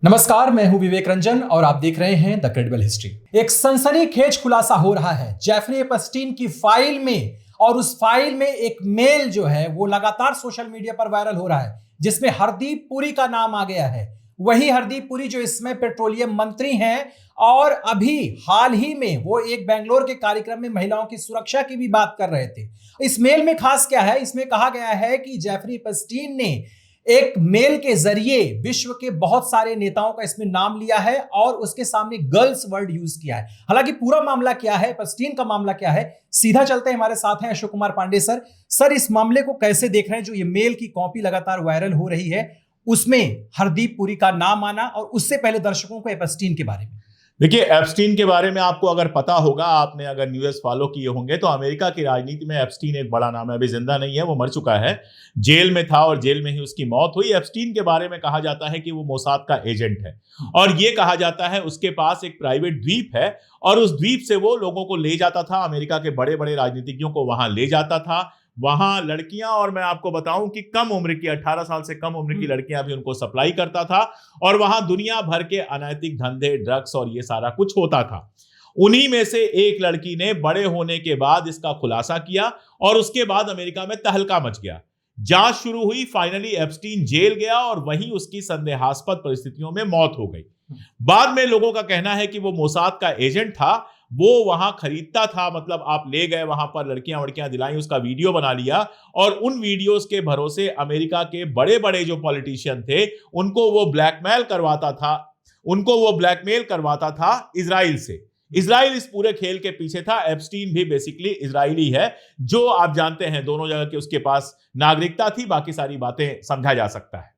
नमस्कार, मैं हूं विवेक रंजन और आप देख रहे हैं द क्रेडिबल हिस्ट्री। एक सनसनीखेज खुलासा हो रहा है जेफरी एपस्टीन की फाइल में, और उस फाइल में एक मेल जो है वो लगातार सोशल मीडिया पर वायरल हो रहा है, जिसमें हरदीप पुरी का नाम आ गया है। वही हरदीप पुरी जो इसमें पेट्रोलियम मंत्री हैं, और अभी हाल ही में वो एक बेंगलोर के कार्यक्रम में महिलाओं की सुरक्षा की भी बात कर रहे थे। इस मेल में खास क्या है, इसमें कहा गया है कि जेफरी एपस्टीन ने एक मेल के जरिए विश्व के बहुत सारे नेताओं का इसमें नाम लिया है और उसके सामने गर्ल्स वर्ड यूज किया है। हालांकि पूरा मामला क्या है, एपस्टीन का मामला क्या है, सीधा चलते हैं। हमारे साथ हैं अशोक कुमार पांडे सर। सर, इस मामले को कैसे देख रहे हैं? जो ये मेल की कॉपी लगातार वायरल हो रही है, उसमें हरदीप पुरी का नाम आना, और उससे पहले दर्शकों को एपस्टीन के बारे में। देखिए, एप्स्टीन के बारे में आपको अगर पता होगा, आपने अगर न्यूज़ फॉलो किए होंगे, तो अमेरिका की राजनीति में एप्स्टीन एक बड़ा नाम है। अभी जिंदा नहीं है, वो मर चुका है, जेल में था और जेल में ही उसकी मौत हुई। एप्स्टीन के बारे में कहा जाता है कि वो मोसाद का एजेंट है, और ये कहा जाता है उसके पास एक प्राइवेट द्वीप है, और उस द्वीप से वो लोगों को ले जाता था, अमेरिका के बड़े बड़े राजनीतिज्ञों को वहां ले जाता था। वहां लड़कियां, और मैं आपको बताऊं कि कम उम्र की 18 साल से कम उम्र की लड़कियां भी उनको सप्लाई करता था, और वहां दुनिया भर के अनैतिक धंधे, ड्रग्स और ये सारा कुछ होता था। उन्हीं में से एक लड़की ने बड़े होने के बाद इसका खुलासा किया, और उसके बाद अमेरिका में तहलका मच गया। जांच शुरू हुई, फाइनली एप्स्टीन जेल गया, और वहीं उसकी संदेहास्पद परिस्थितियों में मौत हो गई। बाद में लोगों का कहना है कि वो मोसाद का एजेंट था, वो वहां खरीदता था, मतलब आप ले गए वहां पर, लड़कियां वड़कियां दिलाई, उसका वीडियो बना लिया, और उन वीडियोस के भरोसे अमेरिका के बड़े बड़े जो पॉलिटिशियन थे उनको वो ब्लैकमेल करवाता था इजराइल से। इजराइल इस पूरे खेल के पीछे था। एप्स्टीन भी बेसिकली इजरायली है, जो आप जानते हैं दोनों जगह के उसके पास नागरिकता थी, बाकी सारी बातें समझा जा सकता है।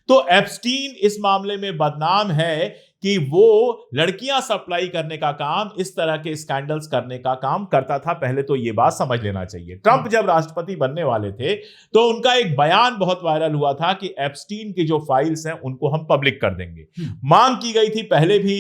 तो एप्स्टीन इस मामले में बदनाम है कि वो लड़कियां सप्लाई करने का काम, इस तरह के स्कैंडल्स करने का काम करता था। पहले तो ये बात समझ लेना चाहिए। ट्रंप जब राष्ट्रपति बनने वाले थे तो उनका एक बयान बहुत वायरल हुआ था कि एप्स्टीन की जो फाइल्स हैं उनको हम पब्लिक कर देंगे। मांग की गई थी, पहले भी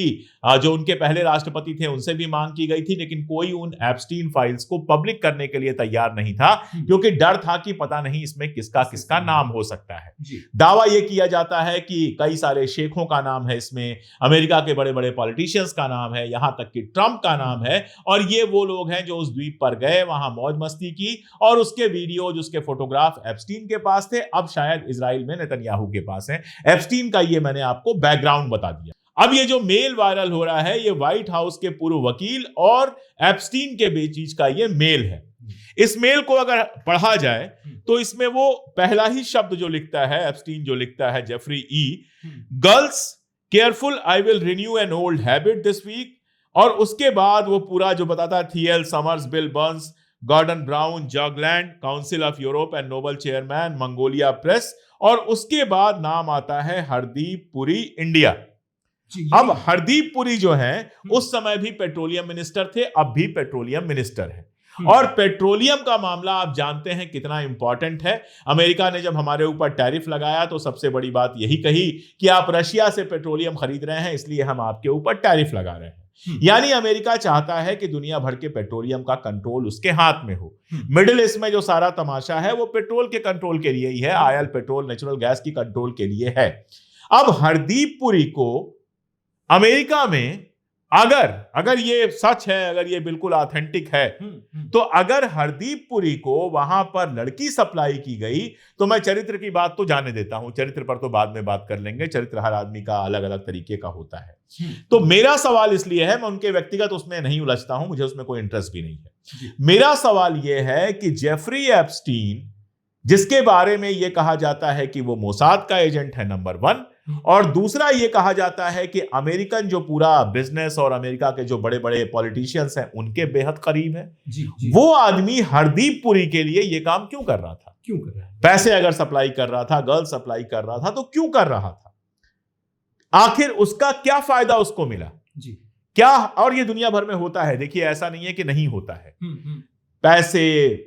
जो उनके पहले राष्ट्रपति थे उनसे भी मांग की गई थी, लेकिन कोई उन एप्स्टीन फाइल्स को पब्लिक करने के लिए तैयार नहीं था, क्योंकि डर था कि पता नहीं इसमें किसका किसका नाम हो सकता है। दावा यह किया जाता है कि कई सारे शेखों का नाम है इसमें, अमेरिका के बड़े बड़े पॉलिटिशियंस का नाम है, यहां तक कि ट्रंप का नाम है, और ये वो लोग हैं जो उस द्वीप पर गए, वहां मौज मस्ती की, और उसके वीडियोज, उसके फोटोग्राफ एप्स्टीन के पास थे। अब शायद इजराइल में नेतन्याहू के पास है। एप्स्टीन का ये मैंने आपको बैकग्राउंड बता दिया। अब ये जो मेल वायरल हो रहा है, ये व्हाइट हाउस के पूर्व वकील और एप्स्टीन के बीच का ये मेल है। इस मेल को अगर पढ़ा जाए तो इसमें वो पहला ही शब्द जो लिखता है एप्स्टीन, जो लिखता है Jeffrey E, girls careful, I will renew an old habit this week, और उसके बाद वो पूरा जो बताता है, Thiel Summers, Bill Burns, Gordon Brown, Jagland, council of Europe and Nobel chairman, Mongolia press, और उसके बाद नाम आता है हरदीप पुरी, इंडिया। अब हरदीप पुरी जो है उस समय भी पेट्रोलियम मिनिस्टर थे, अब भी पेट्रोलियम मिनिस्टर है। और पेट्रोलियम का मामला आप जानते हैं कितना इंपॉर्टेंट है। अमेरिका ने जब हमारे ऊपर टैरिफ लगाया तो सबसे बड़ी बात यही कही कि आप रशिया से पेट्रोलियम खरीद रहे हैं, इसलिए हम आपके ऊपर टैरिफ लगा रहे हैं। यानी अमेरिका चाहता है कि दुनिया भर के पेट्रोलियम का कंट्रोल उसके हाथ में हो। मिडिल ईस्ट में जो सारा तमाशा है वो पेट्रोल के कंट्रोल के लिए ही है, ऑयल, पेट्रोल, नेचुरल गैस की कंट्रोल के लिए है। अब हरदीप पुरी को अमेरिका में अगर ये सच है, अगर ये बिल्कुल ऑथेंटिक है, तो अगर हरदीप पुरी को वहां पर लड़की सप्लाई की गई, तो मैं चरित्र की बात तो जाने देता हूं, चरित्र पर तो बाद में बात कर लेंगे, चरित्र हर आदमी का अलग अलग तरीके का होता है। तो मेरा सवाल इसलिए है, मैं उनके व्यक्तिगत उसमें नहीं उलझता हूं, मुझे उसमें कोई इंटरेस्ट भी नहीं है। मेरा सवाल यह है कि जेफरी एप्स्टीन, जिसके बारे में यह कहा जाता है कि वो मोसाद का एजेंट है, नंबर 1, और दूसरा ये कहा जाता है कि अमेरिकन जो पूरा बिजनेस और अमेरिका के जो बड़े बड़े पॉलिटिशियंस हैं उनके बेहद करीब है। वो आदमी हरदीप पुरी के लिए ये काम क्यों कर रहा था? क्यों कर रहा है? पैसे अगर सप्लाई कर रहा था, गर्ल सप्लाई कर रहा था, तो क्यों कर रहा था? आखिर उसका क्या फायदा उसको मिला? क्या? और ये दुनिया भर में होता है, देखिए, ऐसा नहीं है कि नहीं होता है। पैसे,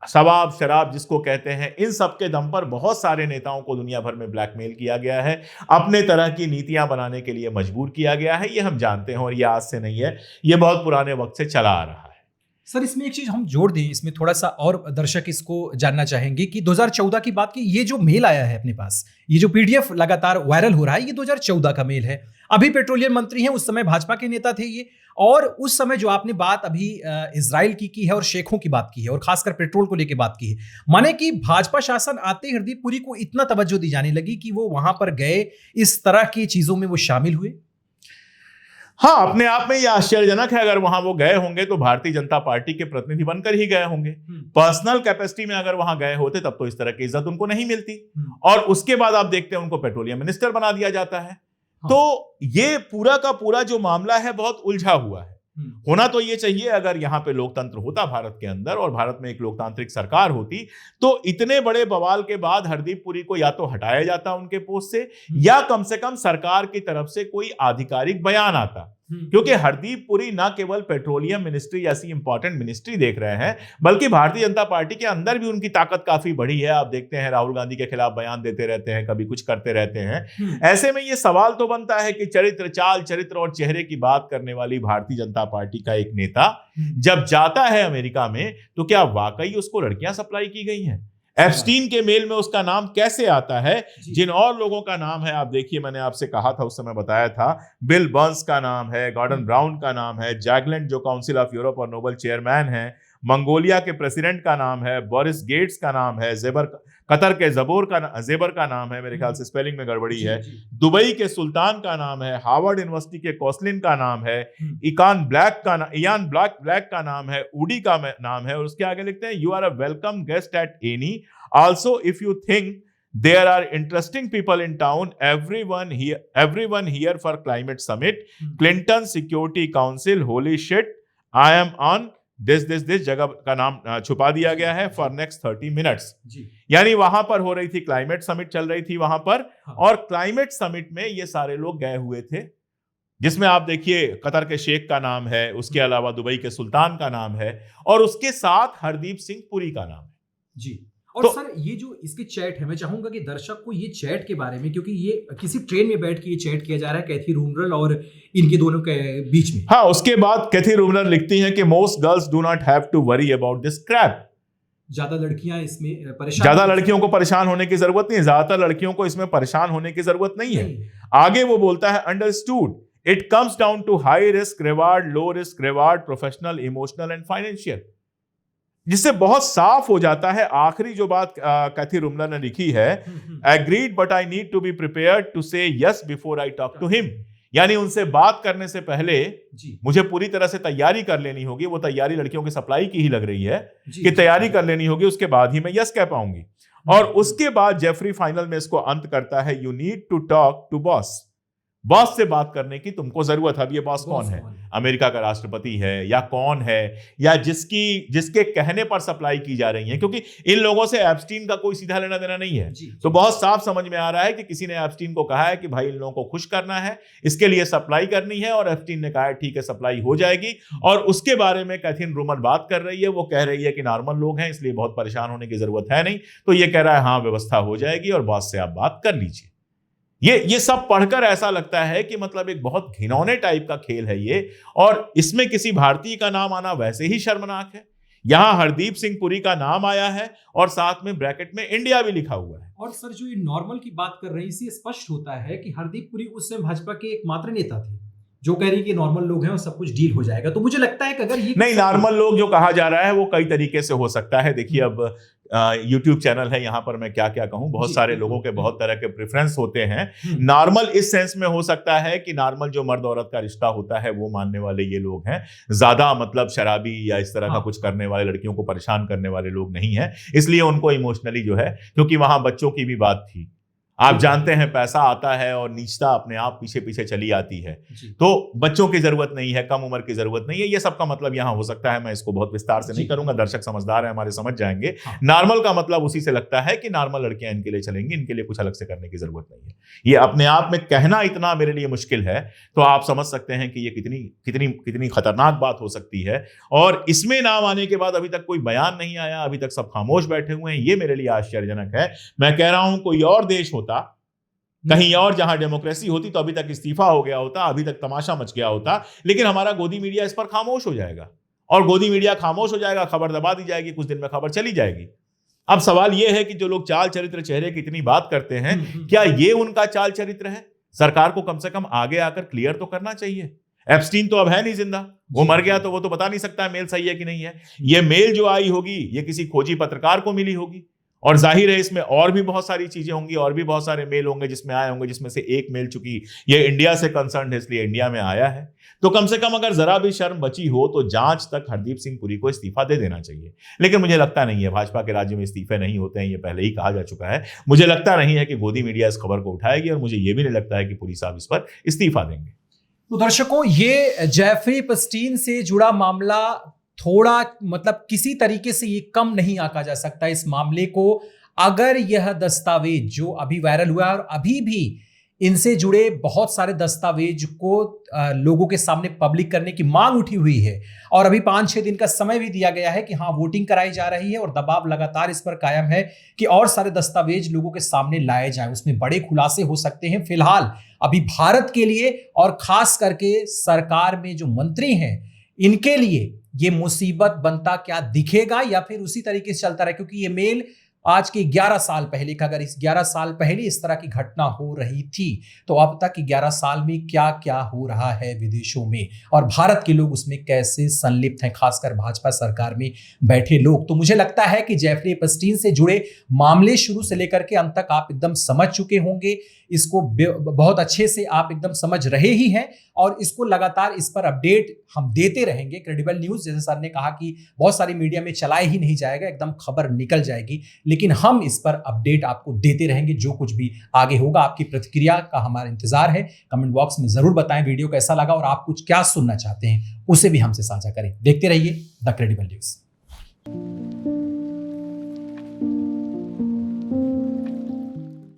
सवाब, शराब जिसको कहते हैं, इन सब के दम पर बहुत सारे नेताओं को दुनिया भर में ब्लैकमेल किया गया है, अपने तरह की नीतियां बनाने के लिए मजबूर किया गया है। ये हम जानते हैं, और ये आज से नहीं है, ये बहुत पुराने वक्त से चला आ रहा है। सर इसमें एक चीज हम जोड़ दें, इसमें थोड़ा सा और दर्शक इसको जानना चाहेंगे कि 2014 की बात की, ये जो मेल आया है अपने पास, ये जो पीडीएफ लगातार वायरल हो रहा है, ये 2014 का मेल है। अभी पेट्रोलियम मंत्री हैं, उस समय भाजपा के नेता थे ये, और उस समय जो आपने बात अभी इजराइल की है और शेखों की बात की है और खासकर पेट्रोल को लेकर बात की है, माने कि भाजपा शासन आते ही हरदीप पुरी को इतना तवज्जो दी जाने लगी कि वो वहां पर गए, इस तरह की चीजों में वो शामिल हुए। हाँ, अपने आप में ये आश्चर्यजनक है। अगर वहां वो गए होंगे तो भारतीय जनता पार्टी के प्रतिनिधि बनकर ही गए होंगे। पर्सनल कैपेसिटी में अगर वहां गए होते तब तो इस तरह की इज्जत उनको नहीं मिलती। और उसके बाद आप देखते हैं उनको पेट्रोलियम मिनिस्टर बना दिया जाता है। तो ये पूरा का पूरा जो मामला है बहुत उलझा हुआ है। होना तो ये चाहिए, अगर यहां पे लोकतंत्र होता भारत के अंदर और भारत में एक लोकतांत्रिक सरकार होती, तो इतने बड़े बवाल के बाद हरदीप पुरी को या तो हटाया जाता उनके पोस्ट से, या कम से कम सरकार की तरफ से कोई आधिकारिक बयान आता। क्योंकि हरदीप पुरी ना केवल पेट्रोलियम मिनिस्ट्री जैसी इंपॉर्टेंट मिनिस्ट्री देख रहे हैं, बल्कि भारतीय जनता पार्टी के अंदर भी उनकी ताकत काफी बढ़ी है। आप देखते हैं राहुल गांधी के खिलाफ बयान देते रहते हैं, कभी कुछ करते रहते हैं। ऐसे में ये सवाल तो बनता है कि चरित्र, चाल चरित्र और चेहरे की बात करने वाली भारतीय जनता पार्टी का एक नेता जब जाता है अमेरिका में, तो क्या वाकई उसको लड़कियां सप्लाई की गई हैं? एप्स्टीन के मेल में उसका नाम कैसे आता है? जिन और लोगों का नाम है, आप देखिए, मैंने आपसे कहा था, उस समय बताया था, बिल बर्न्स का नाम है, गॉर्डन ब्राउन का नाम है, जैगलैंड जो काउंसिल ऑफ यूरोप और नोबल चेयरमैन है, मंगोलिया के प्रेसिडेंट का नाम है, बोरिस गेट्स का नाम है, कतर के जेबर का नाम है, मेरे ख्याल से स्पेलिंग में गड़बड़ी है, दुबई के सुल्तान का नाम है, हार्वर्ड यूनिवर्सिटी के कोसलिन का नाम है, इयान ब्लैक का नाम है, उडी का नाम है, और उसके आगे लिखते हैं, you are a welcome guest at any, also if you think there are interesting people in town, everyone here for climate summit, Clinton Security Council, holy shit, I am on this जगह का नाम छुपा दिया गया है, for next 30 minutes। यानी वहां पर हो रही थी क्लाइमेट समिट, चल रही थी वहां पर, और क्लाइमेट समिट में ये सारे लोग गए हुए थे, जिसमें आप देखिए कतर के शेख का नाम है, उसके अलावा दुबई के सुल्तान का नाम है, और उसके साथ हरदीप सिंह पुरी का नाम है। जी। और तो, सर ये जो इसके चैट है, मैं चाहूंगा कि दर्शक को ये चैट के बारे में, क्योंकि ये किसी ट्रेन में बैठ के ये चैट किया जा रहा है कैथी रूमरल और इनके दोनों के बीच में। हाँ, उसके बाद कैथी रूमरल लिखती हैं कि most girls do not have to worry about this crap. ज्यादा लड़कियां इसमें परेशान, ज्यादा लड़कियों को परेशान होने की जरूरत नहीं है, ज्यादातर लड़कियों को इसमें परेशान होने की जरूरत नहीं है। आगे वो बोलता है, understood, it comes down to high risk reward, low risk reward, professional, emotional and financial. जिससे बहुत साफ हो जाता है। आखिरी जो बात कैथी रूमरल ने लिखी है, agreed but I need to be prepared to say yes before I talk to him. यानी उनसे बात करने से पहले मुझे पूरी तरह से तैयारी कर लेनी होगी। वो तैयारी लड़कियों की सप्लाई की ही लग रही है कि तैयारी कर लेनी होगी, उसके बाद ही मैं यस कह पाऊंगी। और उसके बाद जेफरी फाइनल में इसको अंत करता है, you need to talk to boss. Boss से बात करने की तुमको जरूरत है। अब ये बॉस कौन है? अमेरिका का राष्ट्रपति है या कौन है, या जिसके कहने पर सप्लाई की जा रही है? क्योंकि इन लोगों से एप्स्टीन का कोई सीधा लेना देना नहीं है। तो बहुत साफ समझ में आ रहा है कि किसी ने एप्स्टीन को कहा है कि भाई इन लोगों को खुश करना है, इसके लिए सप्लाई करनी है, और एप्स्टीन ने कहा है ठीक है सप्लाई हो जाएगी। और उसके बारे में कैथी रूमरल बात कर रही है, वो कह रही है कि नॉर्मल लोग हैं इसलिए बहुत परेशान होने की जरूरत है नहीं। तो ये कह रहा है हाँ व्यवस्था हो जाएगी और बॉस से आप बात कर लीजिए। ये सब पढ़कर ऐसा लगता है कि मतलब एक बहुत घिनौने टाइप का खेल है ये, और इसमें किसी भारतीय का नाम आना वैसे ही शर्मनाक है। यहां हरदीप सिंह पुरी का नाम आया है और साथ में ब्रैकेट में इंडिया भी लिखा हुआ है। और सर जो ये नॉर्मल की बात कर रहे हैं, इससे स्पष्ट होता है कि हरदीप पुरी उस समय भाजपा के एकमात्र नेता थे जो कह रही कि नॉर्मल लोग हैं और सब कुछ डील हो जाएगा। तो मुझे लगता है कि अगर ये नहीं, नॉर्मल लोग जो कहा जा रहा है वो कई तरीके से हो सकता है। देखिए अब YouTube चैनल है, यहां पर मैं क्या क्या कहूं, बहुत सारे लोगों के बहुत तरह के प्रेफरेंस होते हैं। नॉर्मल इस सेंस में हो सकता है कि नॉर्मल जो मर्द औरत का रिश्ता होता है वो मानने वाले ये लोग हैं, ज्यादा मतलब शराबी या इस तरह का कुछ करने वाले, लड़कियों को परेशान करने वाले लोग नहीं है। इसलिए उनको इमोशनली जो है, क्योंकि वहां बच्चों की भी बात थी, आप जानते हैं पैसा आता है और नीचता अपने आप पीछे पीछे चली आती है, तो बच्चों की जरूरत नहीं है, कम उम्र की जरूरत नहीं है। ये सब का मतलब यहां हो सकता है। मैं इसको बहुत विस्तार से नहीं करूंगा, दर्शक समझदार है हमारे, समझ जाएंगे। नॉर्मल का मतलब उसी से लगता है कि नॉर्मल लड़कियां इनके लिए चलेंगी, इनके लिए कुछ अलग से करने की जरूरत नहीं है। ये अपने आप में कहना इतना मेरे लिए मुश्किल है, तो आप समझ सकते हैं कि ये कितनी कितनी कितनी खतरनाक बात हो सकती है। और इसमें नाम आने के बाद अभी तक कोई बयान नहीं आया, अभी तक सब खामोश बैठे हुए हैं। ये मेरे लिए आश्चर्यजनक है। मैं कह रहा हूं कोई और देश होता, कहीं और जहां डेमोक्रेसी होती, तो अभी तक इस्तीफा हो गया होता, अभी तक तमाशा मच गया होता। लेकिन हमारा गोदी मीडिया इस पर खामोश हो जाएगा और गोदी मीडिया खामोश हो जाएगा, खबर दबा दी जाएगी, कुछ दिन में खबर चली जाएगी। अब सवाल यह है कि जो लोग चाल चरित्र चेहरे की इतनी बात करते हैं, क्या ये उनका चाल चरित्र है? सरकार को कम से कम आगे आकर क्लियर तो करना चाहिए। एप्स्टीन तो अब है नहीं जिंदा, वो मर गया, तो वो तो बता नहीं सकता मेल सही है कि नहीं है। ये मेल जो आई होगी ये किसी खोजी पत्रकार को मिली होगी, और जाहिर है इसमें और भी बहुत सारी चीजें होंगी, और भी बहुत सारे मेल होंगे जिसमें आए होंगे, जिसमें से एक मेल चूंकि ये इंडिया से कंसर्न है इसलिए इंडिया में आया है। तो कम से कम अगर जरा भी शर्म बची हो तो जांच तक हरदीप सिंह पुरी को इस्तीफा दे देना चाहिए। लेकिन मुझे लगता नहीं है, भाजपा के राज्य में इस्तीफे नहीं होते हैं, ये पहले ही कहा जा चुका है। मुझे लगता नहीं है कि गोदी मीडिया इस खबर को उठाएगी, और मुझे ये भी नहीं लगता है कि पुरी साहब इस पर इस्तीफा देंगे। तो दर्शकों, ये जेफरी एपस्टीन से जुड़ा मामला थोड़ा मतलब किसी तरीके से ये कम नहीं आंका जा सकता इस मामले को, अगर यह दस्तावेज जो अभी वायरल हुआ है और अभी भी इनसे जुड़े बहुत सारे दस्तावेज को लोगों के सामने पब्लिक करने की मांग उठी हुई है, और अभी 5-6 दिन का समय भी दिया गया है कि हाँ वोटिंग कराई जा रही है, और दबाव लगातार इस पर कायम है कि और सारे दस्तावेज लोगों के सामने लाए जाएं, उसमें बड़े खुलासे हो सकते हैं। फिलहाल अभी भारत के लिए और खास करके सरकार में जो मंत्री हैं इनके लिए ये मुसीबत बनता क्या दिखेगा, या फिर उसी तरीके से चलता रहे, क्योंकि ये मेल आज के 11 साल पहले का, अगर इस 11 साल पहले इस तरह की घटना हो रही थी तो अब तक 11 साल में क्या क्या हो रहा है विदेशों में, और भारत के लोग उसमें कैसे संलिप्त हैं, खासकर भाजपा सरकार में बैठे लोग। तो मुझे लगता है कि जेफरी एपस्टीन से जुड़े मामले शुरू से लेकर के अंत तक आप एकदम समझ चुके होंगे, इसको बहुत अच्छे से आप एकदम समझ रहे ही हैं, और इसको लगातार इस पर अपडेट हम देते रहेंगे। क्रेडिबल न्यूज, जैसे सर ने कहा कि बहुत सारी मीडिया में चलाए ही नहीं जाएगा, एकदम खबर निकल जाएगी, लेकिन हम इस पर अपडेट आपको देते रहेंगे जो कुछ भी आगे होगा। आपकी प्रतिक्रिया का हमारा इंतजार है, कमेंट बॉक्स में जरूर बताएं वीडियो कैसा लगा और आप कुछ क्या सुनना चाहते हैं उसे भी हमसे साझा करें। देखते रहिए द क्रेडिबल न्यूज।